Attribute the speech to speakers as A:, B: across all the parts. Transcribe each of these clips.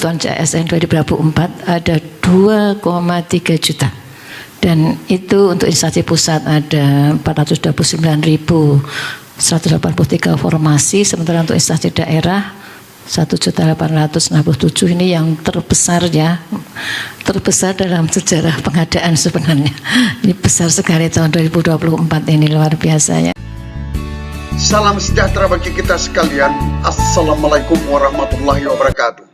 A: kebutuhan ASN 2024 ada 2,3 juta. Dan itu untuk instansi pusat ada 429.183 formasi, sementara untuk instansi daerah 1.867 ini yang terbesar ya, terbesar dalam sejarah pengadaan sebenarnya. Ini besar sekali tahun 2024 ini, luar biasa ya.
B: Salam sejahtera bagi kita sekalian. Assalamualaikum warahmatullahi wabarakatuh.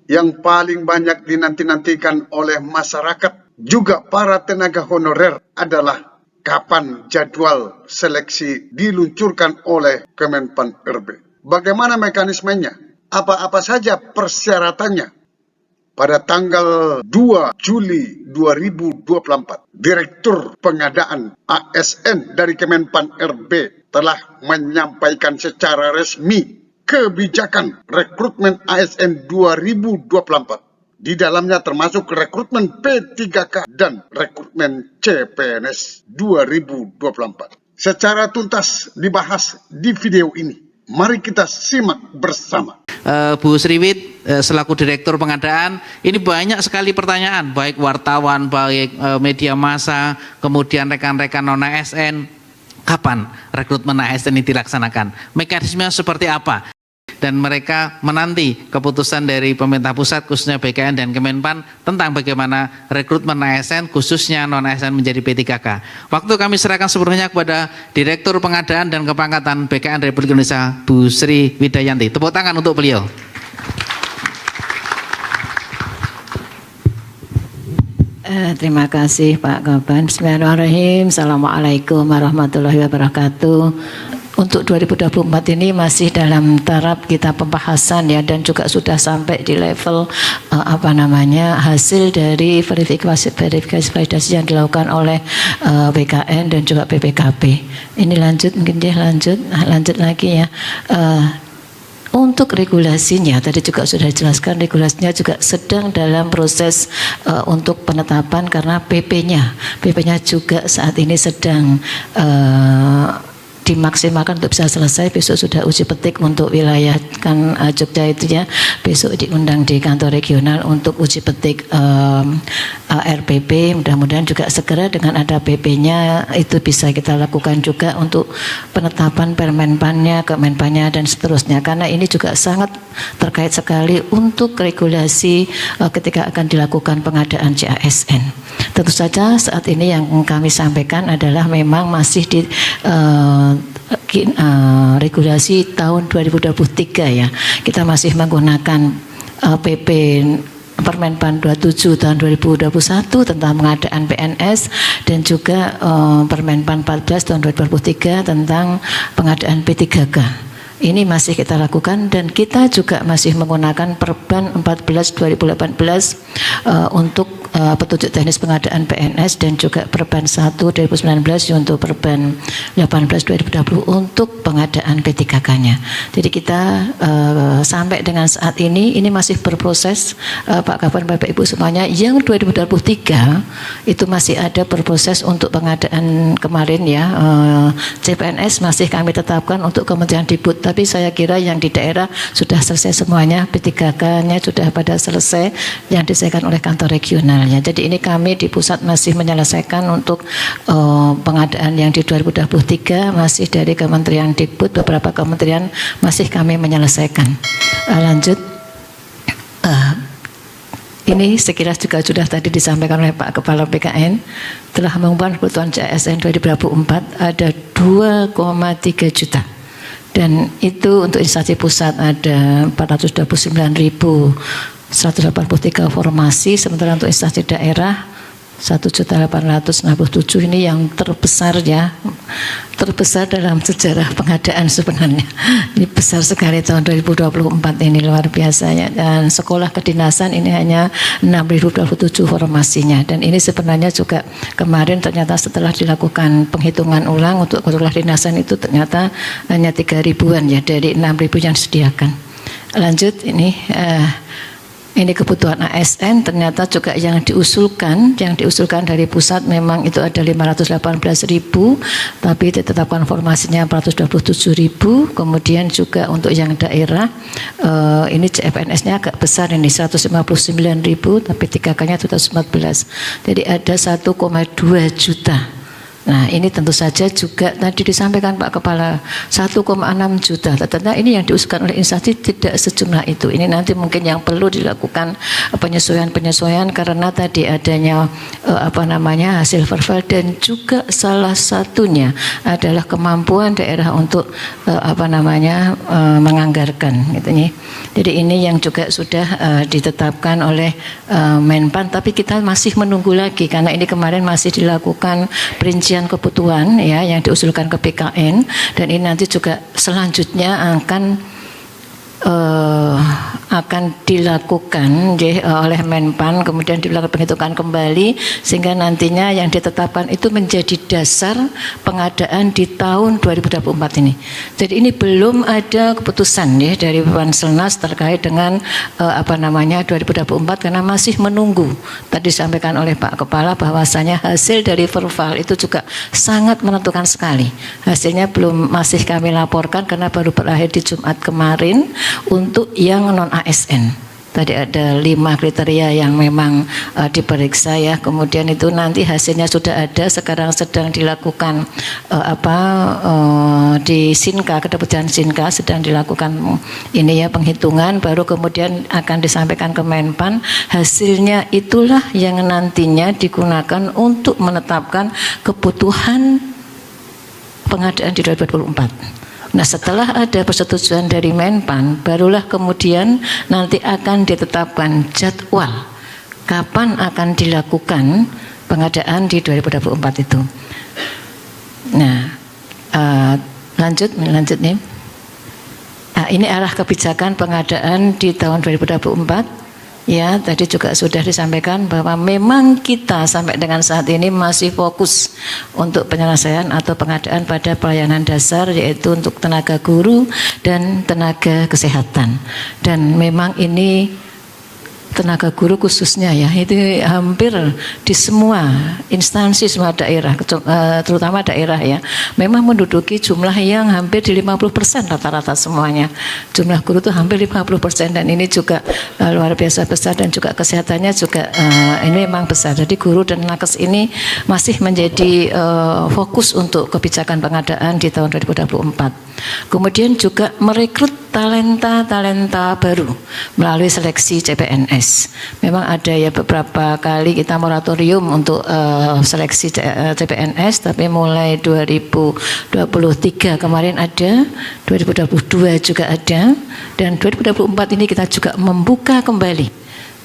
B: Yang paling banyak dinanti-nantikan oleh masyarakat juga para tenaga honorer adalah kapan jadwal seleksi diluncurkan oleh Kemenpan RB. Bagaimana mekanismenya? Apa-apa saja persyaratannya? Pada tanggal 2 Juli 2024, Direktur Pengadaan ASN dari Kemenpan RB telah menyampaikan secara resmi kebijakan rekrutmen ASN 2024. Di dalamnya termasuk rekrutmen P3K dan rekrutmen CPNS 2024. Secara tuntas dibahas di video ini. Mari kita simak bersama.
C: Bu Sriwit selaku Direktur Pengadaan, ini banyak sekali pertanyaan, baik wartawan, baik media massa, kemudian rekan-rekan non-ASN, kapan rekrutmen ASN ini dilaksanakan? Mekanismenya seperti apa? Dan mereka menanti keputusan dari pemerintah pusat khususnya BKN dan Kemenpan tentang bagaimana rekrutmen ASN khususnya non-ASN menjadi P3K. Waktu kami serahkan sepenuhnya kepada Direktur Pengadaan dan Kepangkatan BKN Republik Indonesia, Bu Sri Widayanti. Tepuk tangan untuk beliau.
A: Terima kasih Pak Kaban. Bismillahirrahmanirrahim. Assalamualaikum warahmatullahi wabarakatuh. Untuk 2024 ini masih dalam taraf kita pembahasan ya, dan juga sudah sampai di level hasil dari verifikasi validasi yang dilakukan oleh BKN dan juga PPKP. Ini lanjut mungkin ya, lanjut lagi ya. Untuk regulasinya tadi juga sudah dijelaskan, regulasinya juga sedang dalam proses untuk penetapan karena PP-nya juga saat ini sedang dimaksimalkan untuk bisa selesai. Besok sudah uji petik untuk wilayah kan Jogja itu ya, besok diundang di kantor regional untuk uji petik RPP. Mudah-mudahan juga segera dengan ada PP-nya itu bisa kita lakukan juga untuk penetapan Permenpannya, Kemenpannya dan seterusnya, karena ini juga sangat terkait sekali untuk regulasi ketika akan dilakukan pengadaan CASN. Tentu saja saat ini yang kami sampaikan adalah memang masih di regulasi tahun 2023 ya. Kita masih menggunakan PP Permenpan 27 tahun 2021 tentang pengadaan PNS dan juga Permenpan 14 tahun 2023 tentang pengadaan P3K. Ini masih kita lakukan, dan kita juga masih menggunakan Perban 14 2018 untuk petunjuk teknis pengadaan PNS, dan juga Perban 1 2019 untuk Perban 18 2020 untuk pengadaan P3K-nya. Jadi kita sampai dengan saat ini masih berproses Pak Kabar, Bapak Ibu semuanya. Yang 2023 itu masih ada berproses untuk pengadaan kemarin ya, CPNS masih kami tetapkan untuk Kementerian Diput. Tapi saya kira yang di daerah sudah selesai semuanya, P3K-nya sudah pada selesai yang disediakan oleh kantor regionalnya. Jadi ini kami di pusat masih menyelesaikan untuk pengadaan yang di 2023 masih dari Kementerian Diput, beberapa kementerian masih kami menyelesaikan. Lanjut. Ini sekilas juga sudah tadi disampaikan oleh Pak Kepala BKN, telah mengumumkan kebutuhan ASN 2024 ada 2,3 juta. Dan itu untuk instansi pusat ada 429.183 formasi, sementara untuk instansi daerah 1.867 ini yang terbesar ya, terbesar dalam sejarah pengadaan sebenarnya. Ini besar sekali tahun 2024 ini, luar biasa ya. Dan sekolah kedinasan ini hanya 6.027 formasinya, dan ini sebenarnya juga kemarin ternyata setelah dilakukan penghitungan ulang untuk sekolah kedinasan itu ternyata hanya 3.000-an ya dari 6.000 yang disediakan. Lanjut, Ini kebutuhan ASN, ternyata juga yang diusulkan dari pusat memang itu ada 518.000, tapi ditetapkan formasinya 427.000. Kemudian juga untuk yang daerah ini CPNS-nya agak besar ini 159.000, tapi 3K-nya 114. Jadi ada 1,2 juta. Nah, ini tentu saja juga tadi disampaikan Pak Kepala 1,6 juta. Ternyata ini yang diusulkan oleh instansi tidak sejumlah itu. Ini nanti mungkin yang perlu dilakukan penyesuaian karena tadi adanya hasil verval, dan juga salah satunya adalah kemampuan daerah untuk menganggarkan gitu ya. Jadi ini yang juga sudah ditetapkan oleh Menpan, tapi kita masih menunggu lagi karena ini kemarin masih dilakukan perincian kebutuhan ya yang diusulkan ke BKN, dan ini nanti juga selanjutnya akan dilakukan oleh Menpan, kemudian dilakukan penghitungan kembali sehingga nantinya yang ditetapkan itu menjadi dasar pengadaan di tahun 2024 ini. Jadi ini belum ada keputusan ya dari Banselnas terkait dengan 2024 karena masih menunggu. Tadi disampaikan oleh Pak Kepala bahwasanya hasil dari verval itu juga sangat menentukan sekali. Hasilnya masih kami laporkan karena baru berakhir di Jumat kemarin. Untuk yang non ASN tadi ada 5 kriteria yang memang diperiksa ya, kemudian itu nanti hasilnya sudah ada, sekarang sedang dilakukan di Sinka, Kedeputian Sinka sedang dilakukan ini ya penghitungan, baru kemudian akan disampaikan ke Menpan. Hasilnya itulah yang nantinya digunakan untuk menetapkan kebutuhan pengadaan di 2024. Nah, setelah ada persetujuan dari Menpan, barulah kemudian nanti akan ditetapkan jadwal kapan akan dilakukan pengadaan di 2024 itu. Nah, lanjut nih. Nah, ini arah kebijakan pengadaan di tahun 2024. Ya, tadi juga sudah disampaikan bahwa memang kita sampai dengan saat ini masih fokus untuk penyelesaian atau pengadaan pada pelayanan dasar, yaitu untuk tenaga guru dan tenaga kesehatan. Dan memang ini tenaga guru khususnya ya, itu hampir di semua instansi, semua daerah, terutama daerah ya, memang menduduki jumlah yang hampir di 50% rata-rata semuanya. Jumlah guru itu hampir 50%, dan ini juga luar biasa besar, dan juga kesehatannya juga ini memang besar. Jadi guru dan nakes ini masih menjadi fokus untuk kebijakan pengadaan di tahun 2024. Kemudian juga merekrut talenta baru melalui seleksi CPNS. Memang ada ya beberapa kali kita moratorium untuk seleksi CPNS, tapi mulai 2023 kemarin ada, 2022 juga ada, dan 2024 ini kita juga membuka kembali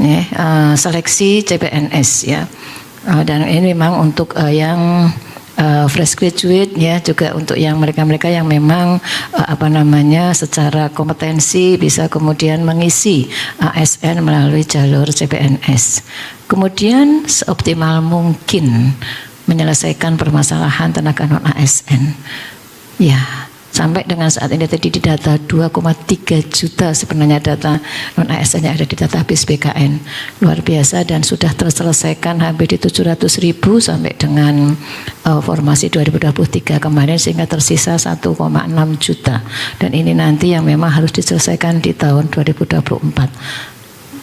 A: ya, seleksi CPNS ya. Dan ini memang untuk yang fresh graduate ya, juga untuk yang mereka yang memang secara kompetensi bisa kemudian mengisi ASN melalui jalur CPNS. Kemudian seoptimal mungkin menyelesaikan permasalahan tenaga non ASN. Ya, sampai dengan saat ini tadi di data 2,3 juta sebenarnya data non ASN yang ada di database BKN, luar biasa, dan sudah terselesaikan hampir di 700.000 sampai dengan formasi 2023 kemarin, sehingga tersisa 1,6 juta, dan ini nanti yang memang harus diselesaikan di tahun 2024.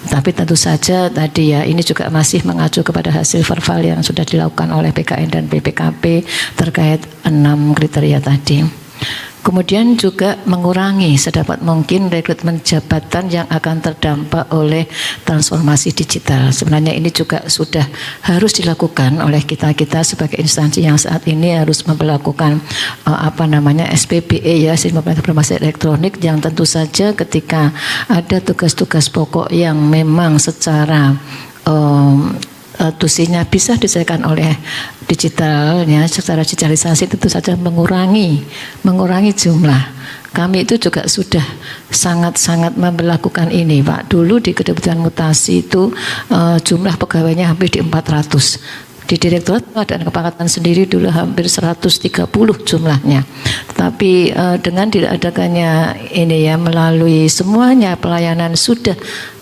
A: Tapi tentu saja tadi ya, ini juga masih mengacu kepada hasil verval yang sudah dilakukan oleh BKN dan BPKP terkait 6 kriteria tadi. Kemudian juga mengurangi sedapat mungkin rekrutmen jabatan yang akan terdampak oleh transformasi digital. Sebenarnya ini juga sudah harus dilakukan oleh kita sebagai instansi yang saat ini harus memperlakukan SPBE ya, Sistem Informasi Elektronik, yang tentu saja ketika ada tugas-tugas pokok yang memang secara tusinya bisa diselesaikan oleh digitalnya, secara digitalisasi tentu saja mengurangi jumlah. Kami itu juga sudah sangat-sangat memperlakukan ini, Pak. Dulu di Kedeputian Mutasi itu jumlah pegawainya hampir di 400. Di Direktorat Pengadaan Kepangkatan sendiri dulu hampir 130 jumlahnya. Tetapi dengan tidak adakannya ini ya, melalui semuanya pelayanan sudah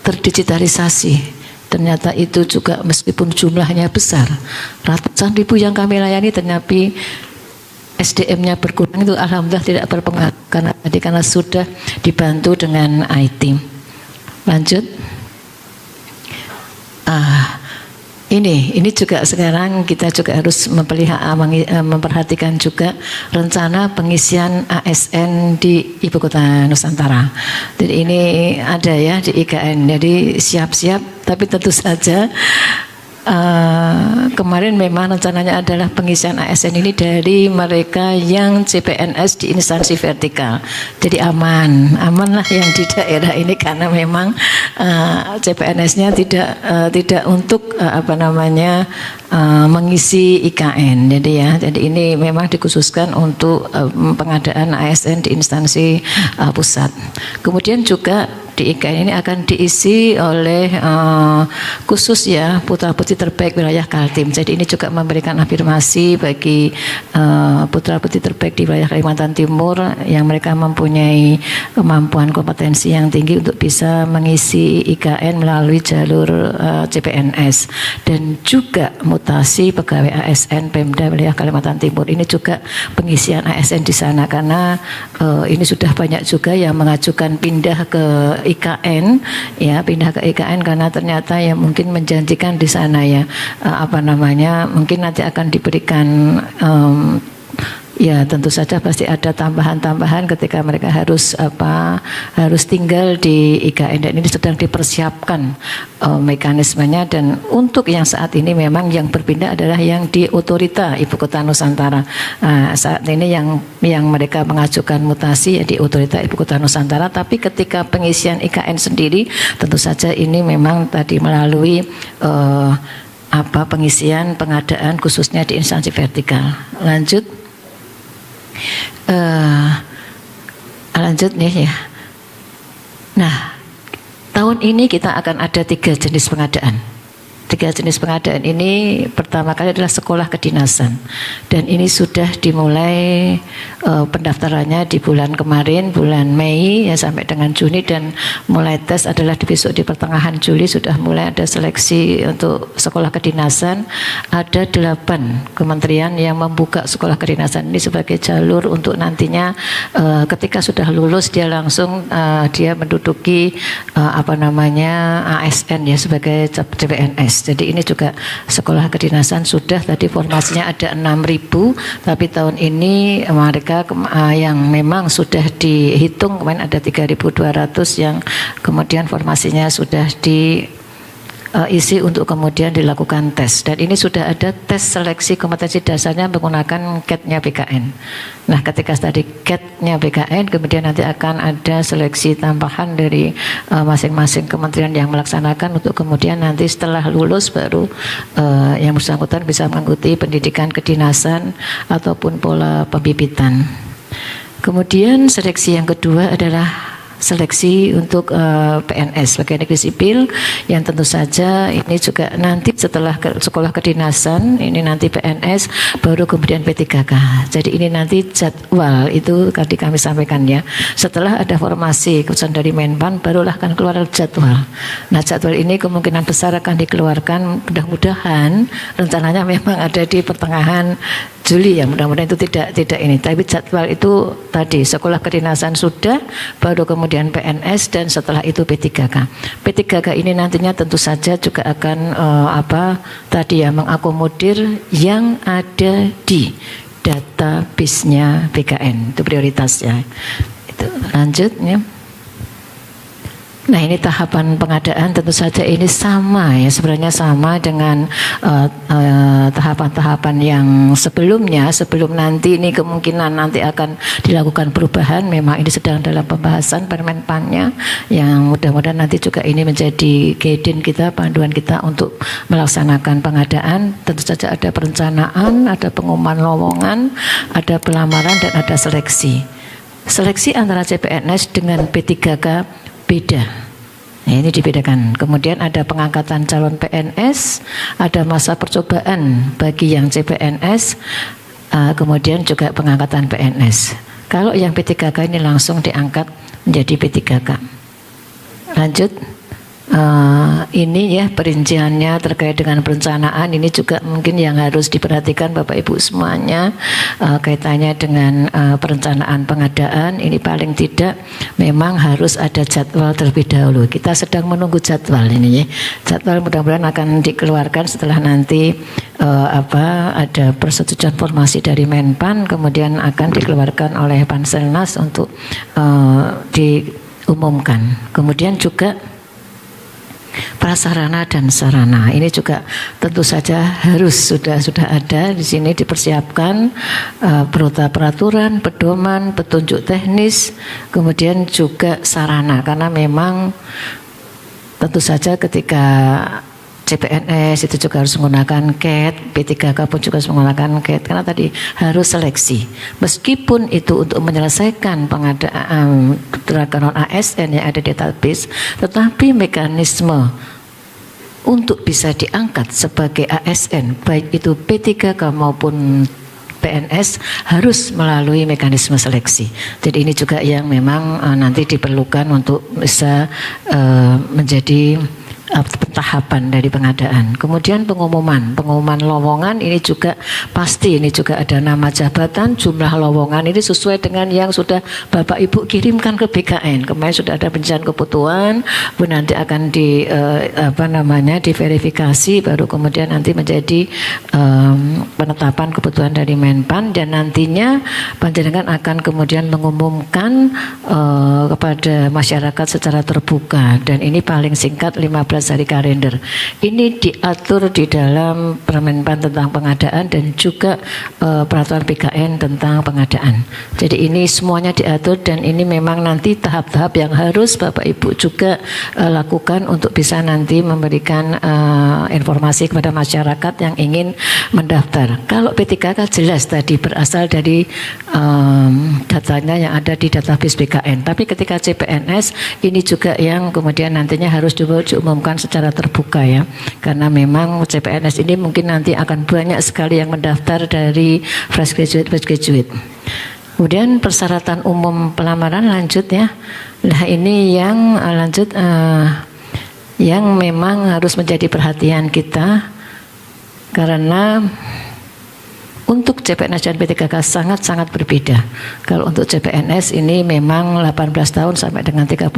A: terdigitalisasi. Ternyata itu juga meskipun jumlahnya besar, ratusan ribu yang kami layani, tetapi SDM-nya berkurang, itu alhamdulillah tidak berpengaruh karena sudah dibantu dengan IT. Lanjut. Ini juga sekarang kita juga harus memperhatikan juga rencana pengisian ASN di Ibu Kota Nusantara. Jadi ini ada ya di IKN. Jadi siap-siap, tapi tentu saja kemarin memang rencananya adalah pengisian ASN ini dari mereka yang CPNS di instansi vertikal. Jadi aman lah yang di daerah ini, karena memang CPNS-nya tidak untuk mengisi IKN. Jadi ini memang dikhususkan untuk pengadaan ASN di instansi pusat. Kemudian juga di IKN ini akan diisi oleh khusus ya putra-putri terbaik wilayah Kaltim. Jadi ini juga memberikan afirmasi bagi putra-putri terbaik di wilayah Kalimantan Timur yang mereka mempunyai kemampuan kompetensi yang tinggi untuk bisa mengisi IKN melalui jalur CPNS. Dan juga mutasi pegawai ASN Pemda wilayah Kalimantan Timur, ini juga pengisian ASN di sana, karena ini sudah banyak juga yang mengajukan pindah ke IKN ya, pindah ke IKN karena ternyata ya mungkin menjanjikan di sana ya mungkin nanti akan diberikan ya tentu saja pasti ada tambahan-tambahan ketika mereka harus tinggal di IKN, dan ini sedang dipersiapkan mekanismenya. Dan untuk yang saat ini memang yang berpindah adalah yang di otorita Ibu Kota Nusantara. Saat ini yang mereka mengajukan mutasi ya di otorita Ibu Kota Nusantara, tapi ketika pengisian IKN sendiri tentu saja ini memang tadi melalui pengisian pengadaan khususnya di instansi vertikal. Lanjut nih ya. Nah, tahun ini kita akan ada 3 jenis pengadaan. 3 jenis pengadaan ini pertama kali adalah sekolah kedinasan, dan ini sudah dimulai pendaftarannya di bulan kemarin, bulan Mei ya sampai dengan Juni, dan mulai tes adalah besok di pertengahan Juli sudah mulai ada seleksi untuk sekolah kedinasan. Ada 8 kementerian yang membuka sekolah kedinasan ini sebagai jalur untuk nantinya ketika sudah lulus dia langsung dia menduduki ASN ya sebagai CPNS. Jadi ini juga sekolah kedinasan sudah tadi formasinya ada 6.000, tapi tahun ini mereka yang memang sudah dihitung kemarin ada 3.200 yang kemudian formasinya sudah isi untuk kemudian dilakukan tes, dan ini sudah ada tes seleksi kompetensi dasarnya menggunakan CAT-nya BKN. Nah, ketika tadi CAT-nya BKN, kemudian nanti akan ada seleksi tambahan dari masing-masing kementerian yang melaksanakan untuk kemudian nanti setelah lulus baru yang bersangkutan bisa mengikuti pendidikan kedinasan ataupun pola pembibitan. Kemudian seleksi yang kedua adalah seleksi untuk PNS pegawai negeri sipil, yang tentu saja ini juga nanti setelah sekolah kedinasan ini nanti PNS baru kemudian P3K. Jadi ini nanti jadwal itu tadi kami sampaikan ya, setelah ada formasi keputusan dari Menpan barulah akan keluar jadwal. Nah, jadwal ini kemungkinan besar akan dikeluarkan mudah-mudahan, rencananya memang ada di pertengahan Juli ya, mudah-mudahan itu tidak ini, tapi jadwal itu tadi sekolah kedinasan sudah, baru kemudian PNS, dan setelah itu P3K. P3K ini nantinya tentu saja juga akan mengakomodir yang ada di database-nya BKN, itu prioritasnya. Itu lanjut ya. Nah, ini tahapan pengadaan tentu saja ini sama ya, sebenarnya sama dengan tahapan-tahapan yang sebelumnya. Sebelum nanti ini kemungkinan nanti akan dilakukan perubahan, memang ini sedang dalam pembahasan Permenpannya, yang mudah-mudahan nanti juga ini menjadi guidance kita, panduan kita untuk melaksanakan pengadaan. Tentu saja ada perencanaan, ada pengumuman lowongan, ada pelamaran, dan ada seleksi. Seleksi antara CPNS dengan P3K beda. Nah, ini dibedakan. Kemudian ada pengangkatan calon PNS, ada masa percobaan bagi yang CPNS, kemudian juga pengangkatan PNS. Kalau yang P3K ini langsung diangkat menjadi P3K. Lanjut. ini ya perinciannya terkait dengan perencanaan ini juga mungkin yang harus diperhatikan Bapak Ibu semuanya, kaitannya dengan perencanaan pengadaan ini paling tidak memang harus ada jadwal terlebih dahulu. Kita sedang menunggu jadwal ini ya. Jadwal mudah-mudahan akan dikeluarkan setelah nanti ada persetujuan formasi dari Menpan, kemudian akan dikeluarkan oleh Panselnas untuk diumumkan. Kemudian juga prasarana dan sarana ini juga tentu saja harus sudah ada di sini dipersiapkan berupa peraturan, pedoman, petunjuk teknis, kemudian juga sarana, karena memang tentu saja ketika CPNS itu juga harus menggunakan CAT, P3K pun juga harus menggunakan CAT, karena tadi harus seleksi. Meskipun itu untuk menyelesaikan pengadaan tenaga non ASN yang ada di database, tetapi mekanisme untuk bisa diangkat sebagai ASN, baik itu P3K maupun PNS, harus melalui mekanisme seleksi. Jadi ini juga yang memang nanti diperlukan untuk bisa menjadi tahapan dari pengadaan. Kemudian pengumuman lowongan ini juga pasti, ini juga ada nama jabatan, jumlah lowongan ini sesuai dengan yang sudah Bapak Ibu kirimkan ke BKN. Kemarin sudah ada pencarian kebutuhan, nanti akan diverifikasi, baru kemudian nanti menjadi penetapan kebutuhan dari Menpan, dan nantinya panjenengan akan kemudian mengumumkan kepada masyarakat secara terbuka, dan ini paling singkat 15 hari kalender. Ini diatur di dalam Permenpan tentang pengadaan dan juga peraturan BKN tentang pengadaan. Jadi ini semuanya diatur, dan ini memang nanti tahap-tahap yang harus Bapak Ibu juga lakukan untuk bisa nanti memberikan informasi kepada masyarakat yang ingin mendaftar. Kalau P3K jelas tadi berasal dari datanya yang ada di database BKN. Tapi ketika CPNS ini juga yang kemudian nantinya harus diumumkan secara terbuka ya, karena memang CPNS ini mungkin nanti akan banyak sekali yang mendaftar dari fresh graduate. Kemudian persyaratan umum pelamaran lanjut ya. Nah ini yang lanjut yang memang harus menjadi perhatian kita, karena untuk CPNS dan P3K sangat-sangat berbeda. Kalau untuk CPNS ini memang 18 tahun sampai dengan 35,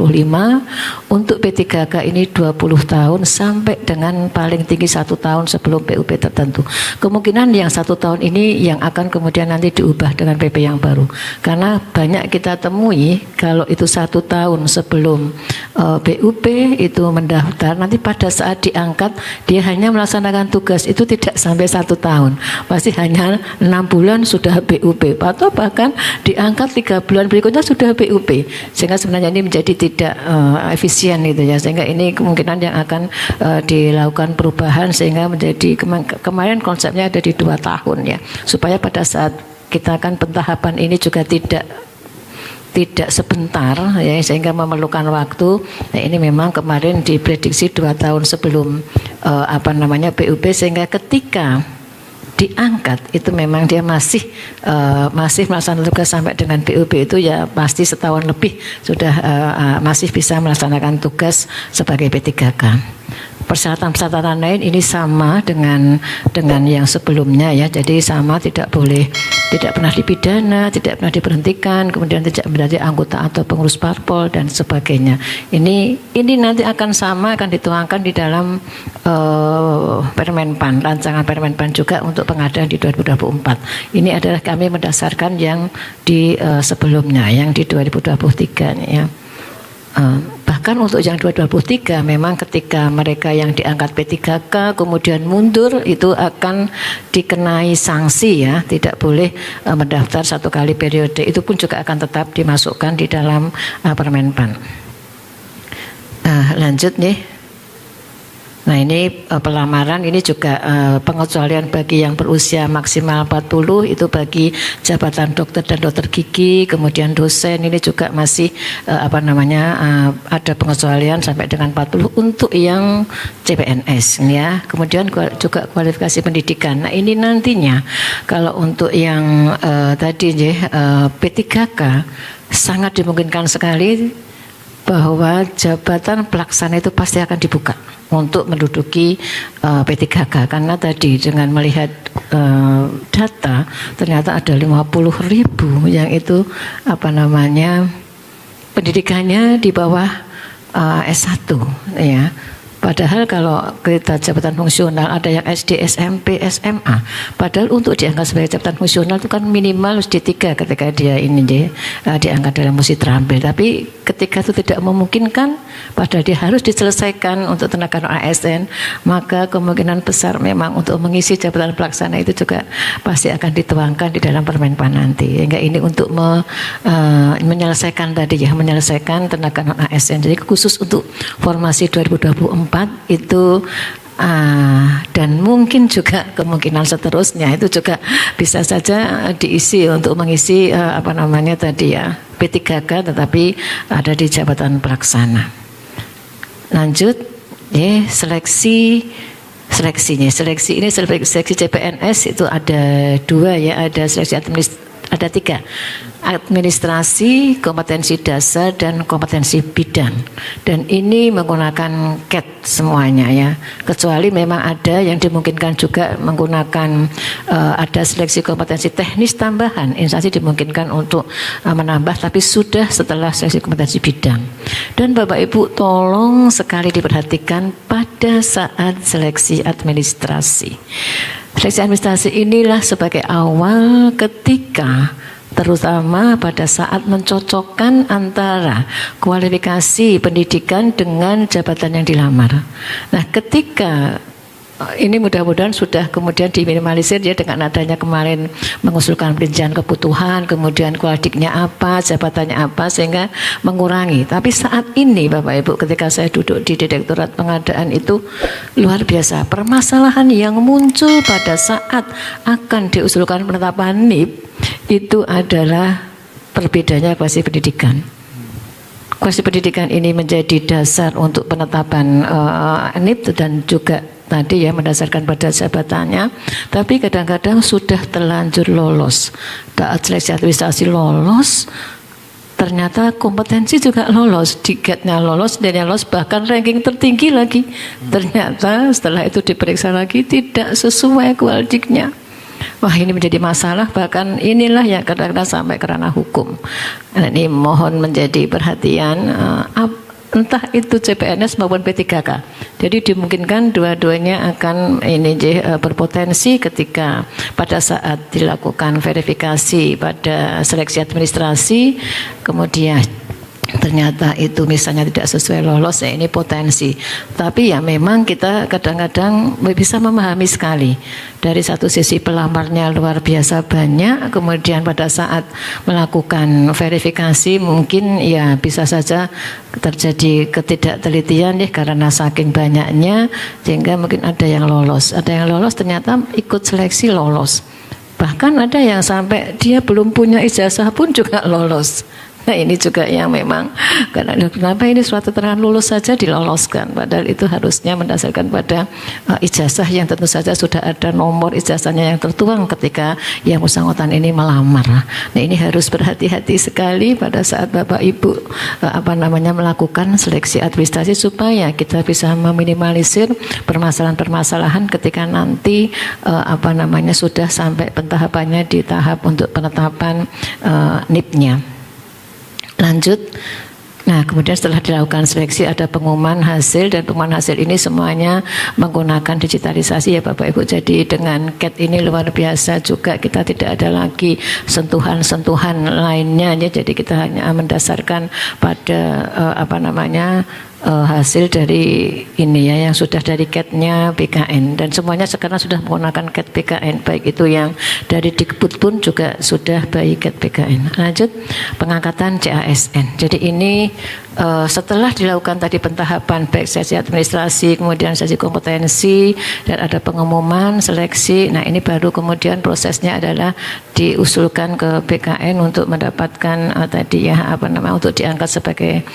A: untuk P3K ini 20 tahun sampai dengan paling tinggi 1 tahun sebelum PUP tertentu. Kemungkinan yang 1 tahun ini yang akan kemudian nanti diubah dengan PP yang baru. Karena banyak kita temui kalau itu 1 tahun sebelum PUP itu mendaftar, nanti pada saat diangkat dia hanya melaksanakan tugas itu tidak sampai 1 tahun. Pasti hanya 6 bulan sudah PUP, atau bahkan diangkat 3 bulan berikutnya sudah PUP, sehingga sebenarnya ini menjadi tidak efisien gitu ya, sehingga ini kemungkinan yang akan dilakukan perubahan sehingga menjadi kemarin konsepnya ada di 2 tahun ya, supaya pada saat kita akan pentahapan ini juga tidak sebentar ya, sehingga memerlukan waktu. Nah, ini memang kemarin diprediksi 2 tahun sebelum PUP, sehingga ketika diangkat itu memang dia masih melaksanakan tugas sampai dengan PUP itu ya pasti setahun lebih sudah masih bisa melaksanakan tugas sebagai P3K. Persyaratan-persyaratan lain ini sama dengan yang sebelumnya ya, jadi sama, tidak pernah dipidana, tidak pernah diberhentikan, kemudian tidak menjadi anggota atau pengurus parpol dan sebagainya. Ini nanti akan sama, akan dituangkan di dalam Permenpan, rancangan Permenpan juga untuk pengadaan di 2024. Ini adalah kami mendasarkan yang di sebelumnya, yang di 2023 ya. Bahkan untuk yang 2023 memang ketika mereka yang diangkat P3K kemudian mundur itu akan dikenai sanksi ya, tidak boleh mendaftar 1 kali periode, itu pun juga akan tetap dimasukkan di dalam Permenpan. Lanjut nih. Nah ini pelamaran ini juga pengecualian bagi yang berusia maksimal 40 itu bagi jabatan dokter dan dokter gigi, kemudian dosen ini juga masih ada pengecualian sampai dengan 40 untuk yang CPNS ya. Kemudian juga kualifikasi pendidikan. Nah ini nantinya kalau untuk yang tadi P3K sangat dimungkinkan sekali bahwa jabatan pelaksana itu pasti akan dibuka untuk menduduki P3K, karena tadi dengan melihat data ternyata ada 50.000 yang itu pendidikannya di bawah S1 ya. Padahal kalau kita jabatan fungsional ada yang SD, SMP, SMA. Padahal untuk diangkat sebagai jabatan fungsional itu kan minimal harus D3 ketika dia diangkat dalam musik terampil. Tapi ketika itu tidak memungkinkan, padahal dia harus diselesaikan untuk tenaga non ASN, maka kemungkinan besar memang untuk mengisi jabatan pelaksana itu juga pasti akan dituangkan di dalam Permenpan nanti. Hingga ini untuk menyelesaikan tadi ya, menyelesaikan tenaga non ASN. Jadi khusus untuk formasi 2024 itu dan mungkin juga kemungkinan seterusnya itu juga bisa saja diisi untuk mengisi tadi ya P3K tetapi ada di jabatan pelaksana. Lanjut ya, seleksi ini seleksi CPNS itu ada 2 ya, ada seleksi ada 3, administrasi, kompetensi dasar, dan kompetensi bidang. Dan ini menggunakan CAT semuanya ya. Kecuali memang ada yang dimungkinkan juga menggunakan ada seleksi kompetensi teknis tambahan. Instansi dimungkinkan untuk menambah, tapi sudah setelah seleksi kompetensi bidang. Dan Bapak Ibu tolong sekali diperhatikan pada saat seleksi administrasi. Seleksi administrasi inilah sebagai awal ketika terutama pada saat mencocokkan antara kualifikasi pendidikan dengan jabatan yang dilamar. Nah, ketika ini mudah-mudahan sudah kemudian diminimalisir ya dengan adanya kemarin mengusulkan perincian kebutuhan, kemudian kuadiknya apa, jabatannya apa, sehingga mengurangi. Tapi saat ini Bapak Ibu ketika saya duduk di Direktorat Pengadaan itu luar biasa. Permasalahan yang muncul pada saat akan diusulkan penetapan NIP itu adalah perbedaannya kualifikasi pendidikan. Kualifikasi pendidikan ini menjadi dasar untuk penetapan NIP dan juga tadi ya mendasarkan pada jabatannya, tapi kadang-kadang sudah terlanjur lolos. Saat seleksi administrasi lolos, ternyata kompetensi juga lolos, tiketnya lolos, dan yang lolos bahkan ranking tertinggi lagi. Ternyata setelah itu diperiksa lagi tidak sesuai kuadiknya. Wah, ini menjadi masalah, bahkan inilah yang kadang-kadang sampai ke ranah hukum. Nah, ini mohon menjadi perhatian entah itu CPNS maupun P3K. Jadi dimungkinkan dua-duanya akan berpotensi ketika pada saat dilakukan verifikasi pada seleksi administrasi, kemudian ternyata itu misalnya tidak sesuai lolos, ya ini potensi. Tapi ya memang kita kadang-kadang bisa memahami sekali. Dari satu sisi pelamarnya luar biasa banyak, kemudian pada saat melakukan verifikasi mungkin ya bisa saja terjadi ketidaktelitian ya karena saking banyaknya, sehingga mungkin ada yang lolos. Ada yang lolos ternyata ikut seleksi lolos. Bahkan ada yang sampai dia belum punya ijazah pun juga lolos. Nah, ini juga yang memang kenapa ini suatu keterangan lulus saja diloloskan, padahal itu harusnya mendasarkan pada ijazah yang tentu saja sudah ada nomor ijazahnya yang tertuang ketika yang bersangkutan ini melamar. Nah, ini harus berhati-hati sekali pada saat Bapak Ibu melakukan seleksi administrasi supaya kita bisa meminimalisir permasalahan-permasalahan ketika nanti sudah sampai pentahapannya di tahap untuk penetapan NIP-nya. Lanjut. Nah, kemudian setelah dilakukan seleksi ada pengumuman hasil, dan pengumuman hasil ini semuanya menggunakan digitalisasi ya Bapak Ibu. Jadi dengan CAT ini luar biasa juga, kita tidak ada lagi sentuhan-sentuhan lainnya ya. Jadi kita hanya mendasarkan pada hasil dari ini ya yang sudah dari CAT-nya BKN, dan semuanya sekarang sudah menggunakan CAT BKN, baik itu yang dari Dikbud pun juga sudah baik CAT BKN. Lanjut, pengangkatan CASN. Jadi ini setelah dilakukan tadi pentahapan baik seleksi administrasi, kemudian seleksi kompetensi, dan ada pengumuman seleksi. Nah, ini baru kemudian prosesnya adalah diusulkan ke BKN untuk mendapatkan untuk diangkat sebagai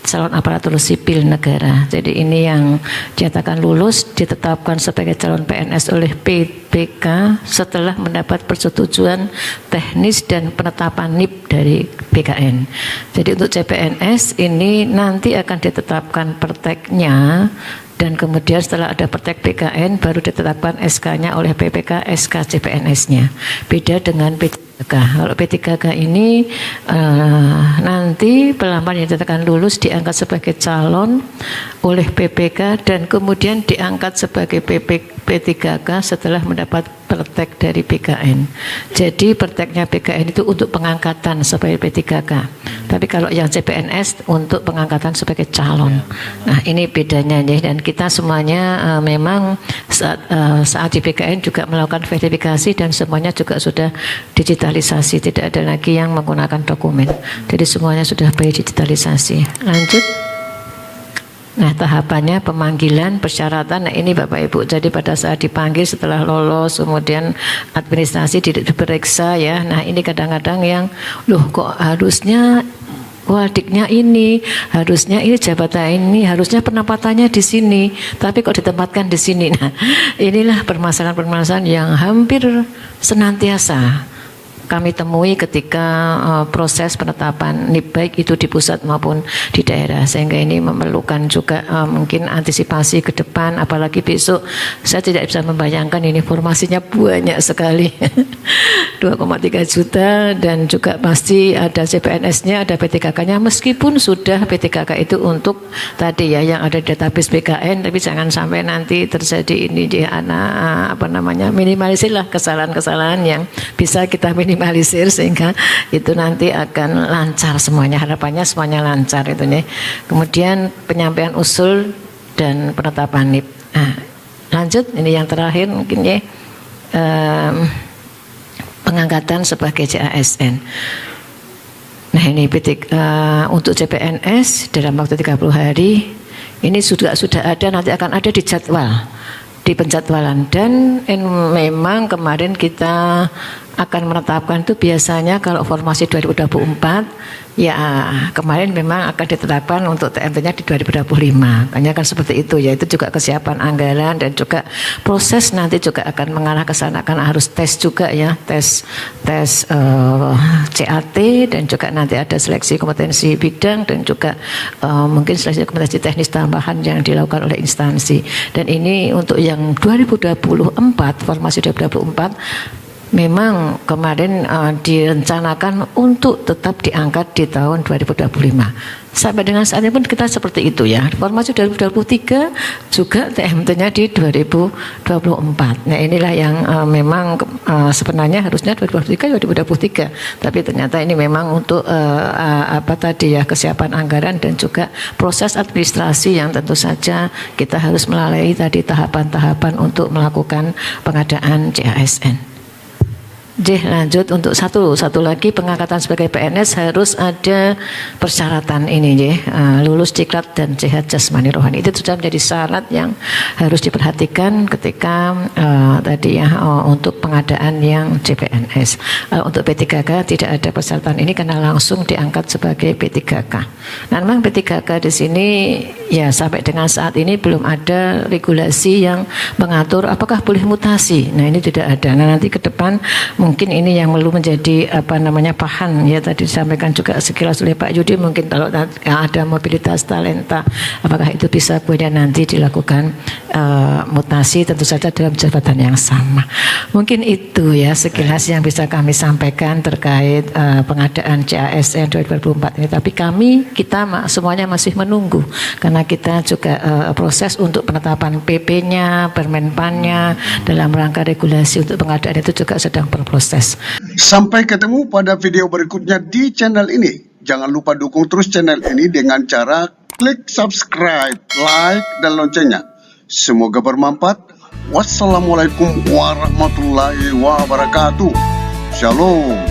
A: calon aparatur sipil negara. Jadi ini yang dinyatakan lulus ditetapkan sebagai calon PNS oleh PPK setelah mendapat persetujuan teknis dan penetapan NIP dari BKN. Jadi untuk CPNS ini nanti akan ditetapkan perteknya, dan kemudian setelah ada pertek BKN baru ditetapkan SK-nya oleh PPK, SK CPNS-nya. Beda dengan P3K. Kalau P3K ini nanti pelamar yang dinyatakan lulus diangkat sebagai calon oleh PPK dan kemudian diangkat sebagai P3K setelah mendapat pertek dari BKN. Jadi perteknya BKN itu untuk pengangkatan sebagai P3K. Tapi kalau yang CPNS untuk pengangkatan sebagai calon. Nah ini bedanya ya. Dan kita semuanya memang saat di BKN juga melakukan verifikasi dan semuanya juga sudah digitalisasi. Tidak ada lagi yang menggunakan dokumen. Jadi semuanya sudah baik digitalisasi. Lanjut. Nah tahapannya pemanggilan, persyaratan, nah ini Bapak Ibu. Jadi pada saat dipanggil setelah lolos, kemudian administrasi diperiksa ya. Nah ini kadang-kadang yang, loh kok harusnya wadiknya ini, harusnya ini jabatan ini, harusnya penempatannya di sini, tapi kok ditempatkan di sini. Nah inilah permasalahan-permasalahan yang hampir senantiasa kami temui ketika proses penetapan NIP baik itu di pusat maupun di daerah, sehingga ini memerlukan juga mungkin antisipasi ke depan, apalagi besok saya tidak bisa membayangkan ini formasinya banyak sekali 2,3 juta dan juga pasti ada CPNS-nya, ada P3K-nya, meskipun sudah P3K itu untuk tadi ya yang ada di database BKN, tapi jangan sampai nanti terjadi ini di minimalisirlah kesalahan-kesalahan yang bisa kita minimalisir sehingga itu nanti akan lancar semuanya, harapannya semuanya lancar itu nih. Kemudian penyampaian usul dan penetapan NIP. Nah, lanjut ini yang terakhir mungkin ya, pengangkatan sebagai CASN. Nah ini untuk CPNS dalam waktu 30 hari ini sudah ada, nanti akan ada di jadwal, di penjadwalan, dan memang kemarin kita akan menetapkan itu biasanya kalau formasi 2024 ya kemarin memang akan ditetapkan untuk TMT-nya di 2025, hanya kan seperti itu ya. Itu juga kesiapan anggaran dan juga proses nanti juga akan mengarah ke sana, karena harus tes juga ya, tes CAT dan juga nanti ada seleksi kompetensi bidang dan juga mungkin seleksi kompetensi teknis tambahan yang dilakukan oleh instansi. Dan ini untuk yang 2024 formasi 2024 memang kemarin direncanakan untuk tetap diangkat di tahun 2025. Sampai dengan saat ini pun kita seperti itu ya. Formasi 2023 juga TMT-nya di 2024. Nah inilah yang memang sebenarnya harusnya 2023, tapi ternyata ini memang untuk kesiapan anggaran dan juga proses administrasi yang tentu saja kita harus melalui tadi tahapan-tahapan untuk melakukan pengadaan CASN. Lanjut untuk satu lagi pengangkatan sebagai PNS harus ada persyaratan ini lulus diklat dan sehat jasmani rohani. Itu sudah menjadi syarat yang harus diperhatikan ketika untuk pengadaan yang CPNS. Untuk P3K tidak ada persyaratan ini karena langsung diangkat sebagai P3K. Nah memang P3K di sini ya sampai dengan saat ini belum ada regulasi yang mengatur apakah boleh mutasi. Nah ini tidak ada. Nah nanti ke depan mungkin ini yang perlu menjadi bahan ya, tadi disampaikan juga sekilas oleh Pak Yudi, mungkin kalau ada mobilitas talenta apakah itu bisa kemudian nanti dilakukan mutasi, tentu saja dalam jabatan yang sama. Mungkin itu ya sekilas yang bisa kami sampaikan terkait pengadaan CASN 2024 ini. Tapi kita semuanya masih menunggu karena kita juga proses untuk penetapan PP-nya, Permenpan-nya dalam rangka regulasi untuk pengadaan itu juga sedang berproses.
B: Sampai ketemu pada video berikutnya di channel ini. Jangan lupa dukung terus channel ini dengan cara klik subscribe, like, dan loncengnya. Semoga bermanfaat. Wassalamualaikum warahmatullahi wabarakatuh. Shalom.